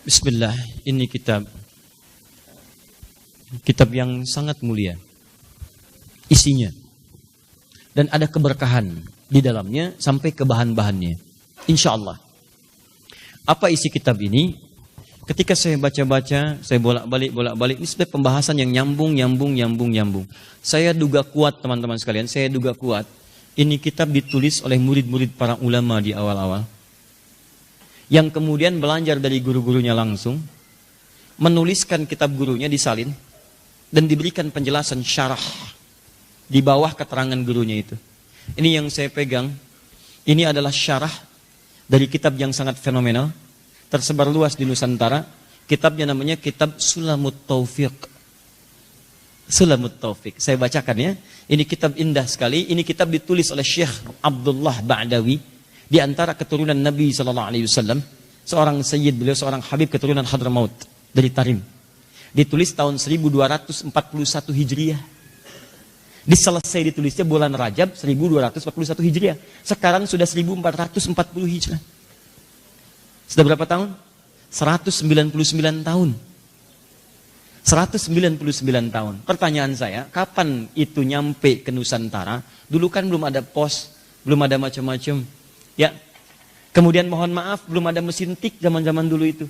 Bismillah, ini kitab yang sangat mulia isinya, dan ada keberkahan di dalamnya sampai ke bahan-bahannya, insya Allah. Apa isi kitab ini? Ketika saya baca-baca, saya bolak-balik, ini sebenarnya pembahasan yang nyambung. Saya duga kuat, teman-teman sekalian, ini kitab ditulis oleh murid-murid para ulama di awal-awal, yang kemudian belajar dari guru-gurunya langsung, menuliskan kitab gurunya, disalin, dan diberikan penjelasan syarah di bawah keterangan gurunya itu. Ini yang saya pegang, ini adalah syarah dari kitab yang sangat fenomenal, tersebar luas di Nusantara. Kitabnya namanya Kitab Sulamut Taufiq. Sulamut Taufiq, saya bacakan ya. Ini kitab indah sekali, ini kitab ditulis oleh Syekh Abdullah Ba'dawi, di antara keturunan Nabi SAW, seorang sayyid, beliau seorang habib keturunan Hadramaut dari Tarim. Ditulis tahun 1241 Hijriah. Diselesai ditulisnya bulan Rajab 1241 Hijriah. Sekarang sudah 1440 Hijrah. Sudah berapa tahun? 199 tahun. 199 tahun. Pertanyaan saya, kapan itu nyampe ke Nusantara? Dulu kan belum ada pos, belum ada macam-macam. Ya, kemudian mohon maaf belum ada mesin tik zaman-zaman dulu itu.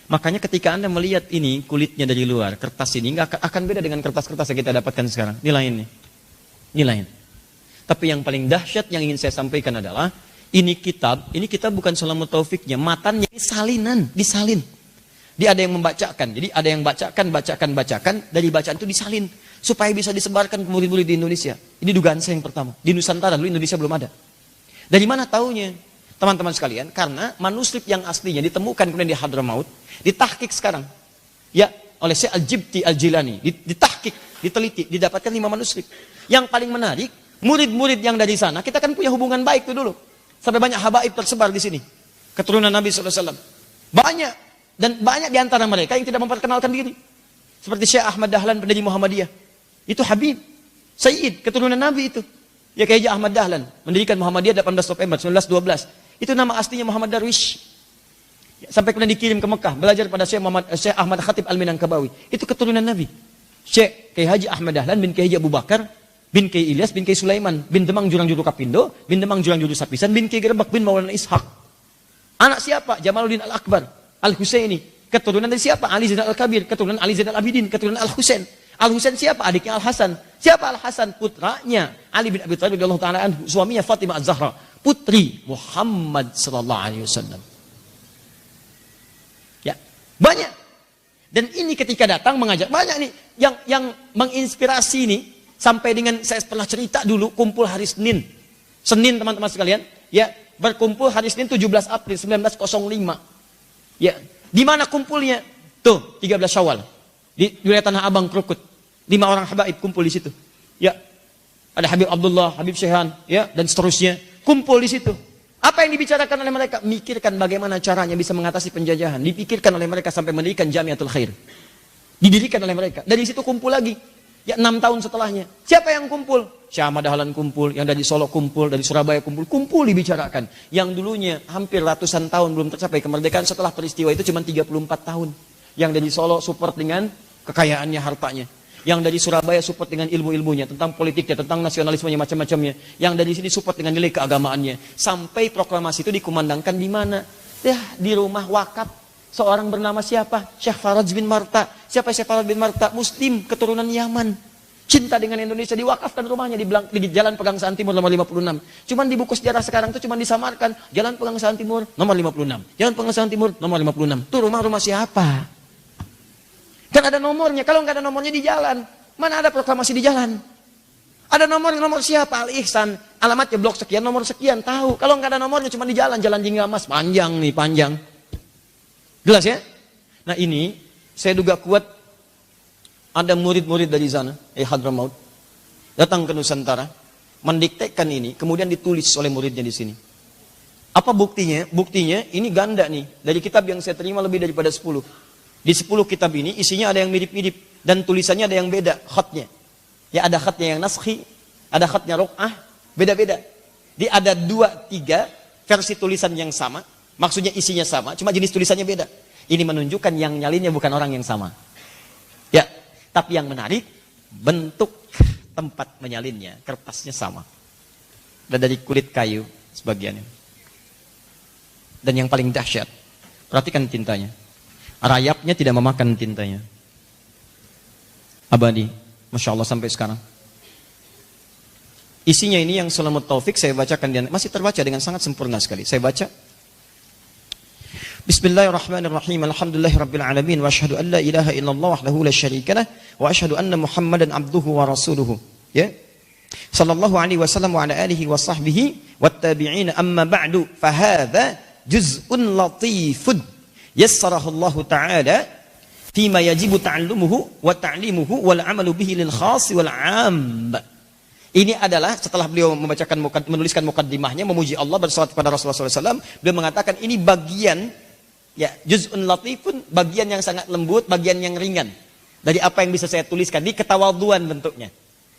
Makanya ketika Anda melihat ini kulitnya dari luar, kertas ini nggak akan beda dengan kertas-kertas yang kita dapatkan sekarang. Ini lain. Tapi yang paling dahsyat yang ingin saya sampaikan adalah ini kitab bukan Sulamut Taufiknya, matannya ini disalin. Dia ada yang membacakan. Jadi ada yang bacakan, dari bacaan itu disalin supaya bisa disebarkan ke murid-murid di Indonesia. Ini dugaan saya yang pertama. Di Nusantara dulu Indonesia belum ada. Dari mana taunya? Teman-teman sekalian, karena manuskrip yang aslinya ditemukan kemudian di Hadramaut, ditahkik sekarang. Ya, oleh Syekh Al-Jibti Al-Jilani, ditahkik, diteliti, didapatkan 5 manuskrip. Yang paling menarik, murid-murid yang dari sana, kita kan punya hubungan baik tuh dulu. Sampai banyak habaib tersebar di sini. Keturunan Nabi SAW. Banyak. Dan banyak di antara mereka yang tidak memperkenalkan diri. Seperti Syekh Ahmad Dahlan, pendiri Muhammadiyah. Itu Habib, Sayyid, keturunan Nabi itu. Ya, Kiai Ahmad Dahlan, mendirikan Muhammadiyah 18 November 1912. Itu nama aslinya Muhammad Darwish. Ya, sampai kemudian dikirim ke Mekah, belajar pada Syekh Ahmad Khatib Al-Minangkabawi. Itu keturunan Nabi. Syekh Kiai Haji Ahmad Dahlan bin Kiai Haji Abu Bakar, bin Kiai Ilyas, bin Kiai Sulaiman, bin Demang Jurang Juru Kapindo, bin Demang Jurang Juru Sapisan, bin Kiai Gerebek, bin Maulana Ishaq. Anak siapa? Jamaluddin Al-Akbar, Al-Husaini. Keturunan dari siapa? Ali Zainal Al-Kabir, keturunan Ali Zainal Abidin, keturunan Al-Husain. Al-Husain siapa? Adiknya Al-Hasan. Siapa Al-Hasan? Putranya Ali bin Abi Thalib radhiyallahu taala anhu, suaminya Fatimah Az-Zahra, putri Muhammad sallallahu alaihi wasallam. Ya, banyak. Dan ini ketika datang mengajak banyak nih yang menginspirasi nih, sampai dengan saya pernah cerita dulu kumpul hari Senin. Senin teman-teman sekalian, ya, berkumpul hari Senin 17 April 1905. Ya, di mana kumpulnya? Tuh, 13 Syawal. Di wilayah Tanah Abang, Krukut. 5 orang habaib kumpul di situ. Ya. Ada Habib Abdullah, Habib Syekhan, ya, dan seterusnya. Kumpul di situ. Apa yang dibicarakan oleh mereka? Mikirkan bagaimana caranya bisa mengatasi penjajahan. Dipikirkan oleh mereka sampai mendirikan Jamiatul Khair. Didirikan oleh mereka. Dari situ kumpul lagi. Ya, 6 tahun setelahnya. Siapa yang kumpul? Syekh Ahmad Dahlan kumpul, yang dari Solo kumpul, dari Surabaya kumpul dibicarakan. Yang dulunya hampir ratusan tahun belum tercapai kemerdekaan, setelah peristiwa itu cuma 34 tahun. Yang dari Solo support dengan kekayaannya, hartanya. Yang dari Surabaya support dengan ilmu-ilmunya, tentang politiknya, tentang nasionalismenya, macam-macamnya. Yang dari sini support dengan nilai keagamaannya. Sampai proklamasi itu dikumandangkan di mana? Ya, di rumah wakaf seorang bernama siapa? Syekh Faraj bin Marta. Siapa Syekh Faraj bin Marta? Muslim, keturunan Yaman. Cinta dengan Indonesia, diwakafkan rumahnya di Jalan Pegangsaan Timur nomor 56. Cuman di buku sejarah sekarang itu cuman disamarkan Jalan Pegangsaan Timur nomor 56. Jalan Pegangsaan Timur nomor 56. Itu rumah-rumah siapa? Kan ada nomornya. Kalau nggak ada nomornya di jalan, mana ada proklamasi di jalan? Ada nomor siapa? Al-Ihsan. Alamatnya blok sekian, nomor sekian, tahu. Kalau nggak ada nomornya cuma di jalan Jinggamas, panjang. Jelas ya? Nah, ini saya duga kuat ada murid-murid dari sana, Hadramaut, datang ke Nusantara, mendiktekan ini, kemudian ditulis oleh muridnya di sini. Apa buktinya? Buktinya ini ganda nih. Dari kitab yang saya terima lebih daripada 10. Di 10 kitab ini isinya ada yang mirip-mirip dan tulisannya ada yang beda, khatnya. Ya, ada khatnya yang naskhi, ada khatnya ruq'ah, beda-beda. Di ada 2, 3 versi tulisan yang sama, maksudnya isinya sama, cuma jenis tulisannya beda. Ini menunjukkan yang nyalinnya bukan orang yang sama. Ya, tapi yang menarik, bentuk tempat menyalinnya, kertasnya sama. Dan dari kulit kayu sebagiannya. Dan yang paling dahsyat, perhatikan tintanya. Rayapnya tidak memakan tintanya. Abadi, Masya Allah sampai sekarang. Isinya ini yang Sulamut Taufik saya bacakan, masih terbaca dengan sangat sempurna sekali. Saya baca. Bismillahirrahmanirrahim. Alhamdulillahirabbil alamin wa asyhadu an la ilaha illallah wahdahu la syarikalah wa asyhadu anna Muhammadan abduhu wa rasuluhu. Ya. Sallallahu alaihi wasallam wa ala alihi wa sahbihi wat tabi'in amma ba'du fa hadza juz'un latifun yassarahu Allah taala fima yajibu ta'allumuhu wa ta'limuhu wal 'amalu bihi lil khas wal 'am. Ini adalah setelah beliau menuliskan mukaddimahnya memuji Allah bersalawat kepada Rasulullah SAW, beliau mengatakan ini bagian ya juz'un latifun, bagian yang sangat lembut, bagian yang ringan dari apa yang bisa saya tuliskan di ketawaduan bentuknya.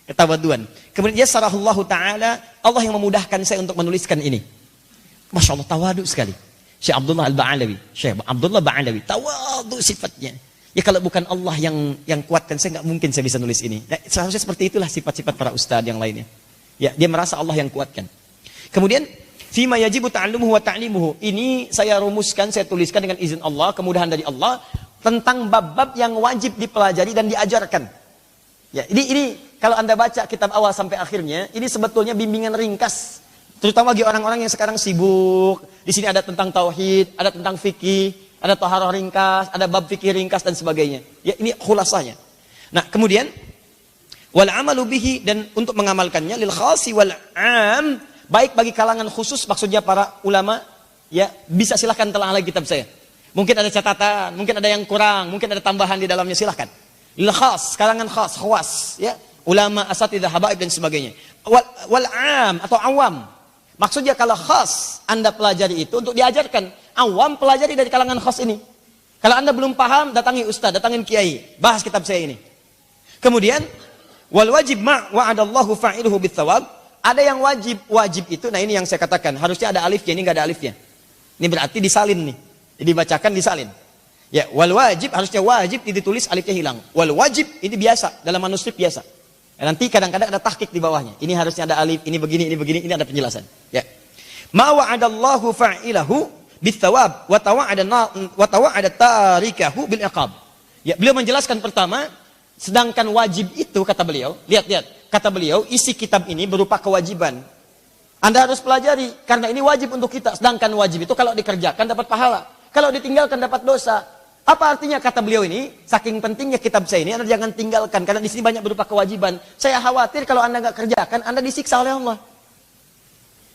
Ketawaduan. Kemudian yassarahullahu taala, Allah yang memudahkan saya untuk menuliskan ini. Masya Allah, tawadu sekali. Syekh Abdullah Al-Ba'alawi, Syekh Abdullah Ba'alawi, tawadu sifatnya. Ya kalau bukan Allah yang kuatkan saya, nggak mungkin saya bisa nulis ini. Nah, seharusnya seperti itulah sifat-sifat para ustadz yang lainnya. Ya, dia merasa Allah yang kuatkan. Kemudian, fima yajibu ta'allumuhu wa ta'limuhu. Ini saya rumuskan, saya tuliskan dengan izin Allah, kemudahan dari Allah tentang bab-bab yang wajib dipelajari dan diajarkan. Ya, ini kalau Anda baca kitab awal sampai akhirnya, ini sebetulnya bimbingan ringkas, terutama bagi orang-orang yang sekarang sibuk. Di sini ada tentang tauhid, ada tentang fikih, ada taharah ringkas, ada bab fikih ringkas dan sebagainya. Ya, ini khulasanya. Nah, kemudian wal amalu bihi, dan untuk mengamalkannya lil khasi wal am, baik bagi kalangan khusus maksudnya para ulama, ya bisa silahkan telah lagi kitab saya. Mungkin ada catatan, mungkin ada yang kurang, mungkin ada tambahan di dalamnya, silahkan. Lil khas, kalangan khas, khawas, ya, ulama, asatidzah, habaib dan sebagainya. Wal am atau awam. Maksudnya kalau khas Anda pelajari itu untuk diajarkan, awam pelajari dari kalangan khas ini. Kalau Anda belum paham, datangi ustaz, datangin kiai, bahas kitab saya ini. Kemudian wal wajib ma wa'adallahu fa'iluhu bitsawab. Ada yang wajib itu, nah ini yang saya katakan, harusnya ada alifnya, ini enggak ada alifnya. Ini berarti disalin nih. Jadi dibacakan disalin. Ya, wal wajib harusnya wajib ditulis alifnya hilang. Wal wajib ini biasa dalam manuskrip biasa. Ya, nanti kadang-kadang ada tahqiq di bawahnya. Ini harusnya ada alif, ini begini, ini ada penjelasan. Ya. Ma wa'adallahu fa'ilahu bitsawab wa tawa'ada tarikahu bil iqab. Ya, beliau menjelaskan pertama, sedangkan wajib itu kata beliau, lihat, kata beliau isi kitab ini berupa kewajiban. Anda harus pelajari karena ini wajib untuk kita. Sedangkan wajib itu kalau dikerjakan dapat pahala, kalau ditinggalkan dapat dosa. Apa artinya kata beliau ini? Saking pentingnya kitab saya ini, Anda jangan tinggalkan karena di sini banyak berupa kewajiban. Saya khawatir kalau Anda nggak kerjakan, Anda disiksa oleh Allah.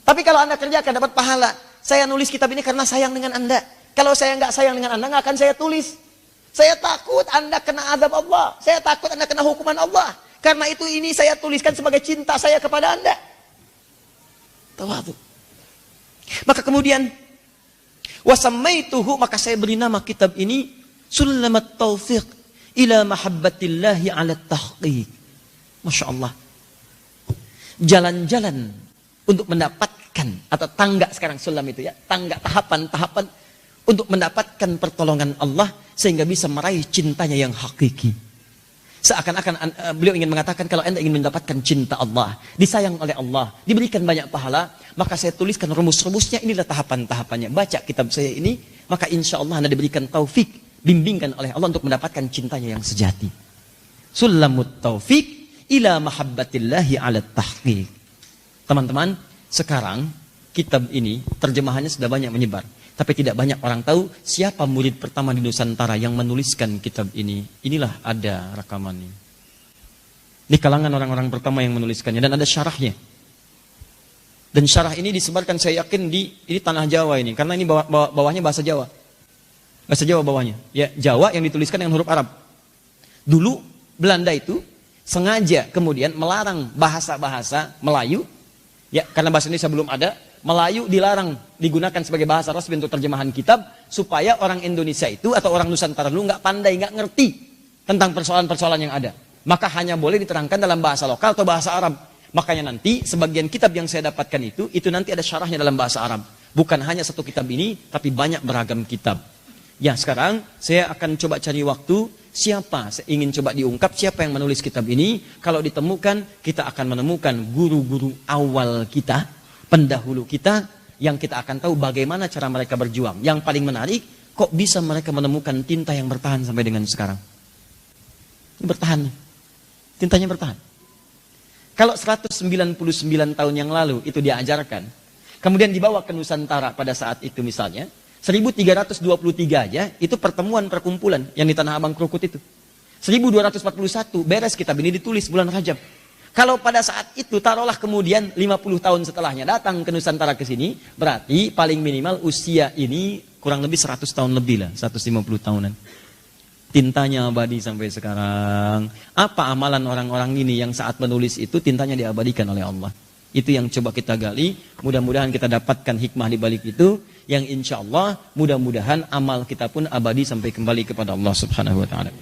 Tapi kalau Anda kerjakan dapat pahala. Saya nulis kitab ini karena sayang dengan Anda. Kalau saya nggak sayang dengan Anda, nggak akan saya tulis. Saya takut Anda kena azab Allah. Saya takut Anda kena hukuman Allah. Karena itu ini saya tuliskan sebagai cinta saya kepada Anda. Tawadu. Maka kemudian wasammaituhu, maka saya beri nama kitab ini Sulamat Taufiq ila mahabbatillahi ala tahqiq. Masya Allah. Jalan-jalan untuk mendapatkan, atau tangga sekarang sulam itu ya, tangga, tahapan-tahapan untuk mendapatkan pertolongan Allah sehingga bisa meraih cintanya yang hakiki. Seakan-akan beliau ingin mengatakan kalau Anda ingin mendapatkan cinta Allah, disayang oleh Allah, diberikan banyak pahala, maka saya tuliskan rumus-rumusnya, inilah tahapan-tahapannya. Baca kitab saya ini, maka insya Allah Anda diberikan taufik, bimbingkan oleh Allah untuk mendapatkan cintanya yang sejati. Sulamut Taufiq ila mahabbatillahi ala tahqiq. Teman-teman, sekarang kitab ini terjemahannya sudah banyak menyebar. Tapi tidak banyak orang tahu siapa murid pertama di Nusantara yang menuliskan kitab ini. Inilah ada rekamannya. Di kalangan orang-orang pertama yang menuliskannya. Dan ada syarahnya. Dan syarah ini disebarkan saya yakin ini tanah Jawa ini. Karena ini bawahnya bahasa Jawa. Bahasa Jawa bawahnya. Ya, Jawa yang dituliskan dengan huruf Arab. Dulu Belanda itu sengaja kemudian melarang bahasa-bahasa Melayu. Ya, karena bahasa Indonesia belum ada. Melayu dilarang digunakan sebagai bahasa resmi untuk terjemahan kitab, supaya orang Indonesia itu atau orang Nusantara dulu nggak pandai, nggak ngerti tentang persoalan-persoalan yang ada. Maka hanya boleh diterangkan dalam bahasa lokal atau bahasa Arab. Makanya nanti sebagian kitab yang saya dapatkan itu nanti ada syarahnya dalam bahasa Arab. Bukan hanya satu kitab ini, tapi banyak beragam kitab. Ya, sekarang saya akan coba cari waktu. Siapa, saya ingin coba diungkap siapa yang menulis kitab ini. Kalau ditemukan, kita akan menemukan guru-guru awal kita, pendahulu kita, yang kita akan tahu bagaimana cara mereka berjuang. Yang paling menarik, kok bisa mereka menemukan tinta yang bertahan sampai dengan sekarang. Ini bertahan. Tintanya bertahan. Kalau 199 tahun yang lalu itu diajarkan, kemudian dibawa ke Nusantara pada saat itu misalnya, 1323 aja, itu pertemuan perkumpulan yang di Tanah Abang Krukut itu. 1241 beres kitab ini ditulis bulan Rajab. Kalau pada saat itu, taruhlah kemudian 50 tahun setelahnya datang ke Nusantara ke sini, berarti paling minimal usia ini kurang lebih 100 tahun lebih lah, 150 tahunan. Tintanya abadi sampai sekarang. Apa amalan orang-orang ini yang saat menulis itu tintanya diabadikan oleh Allah? Itu yang coba kita gali. Mudah-mudahan kita dapatkan hikmah di balik itu. Yang insya Allah mudah-mudahan amal kita pun abadi sampai kembali kepada Allah Subhanahu wa ta'ala.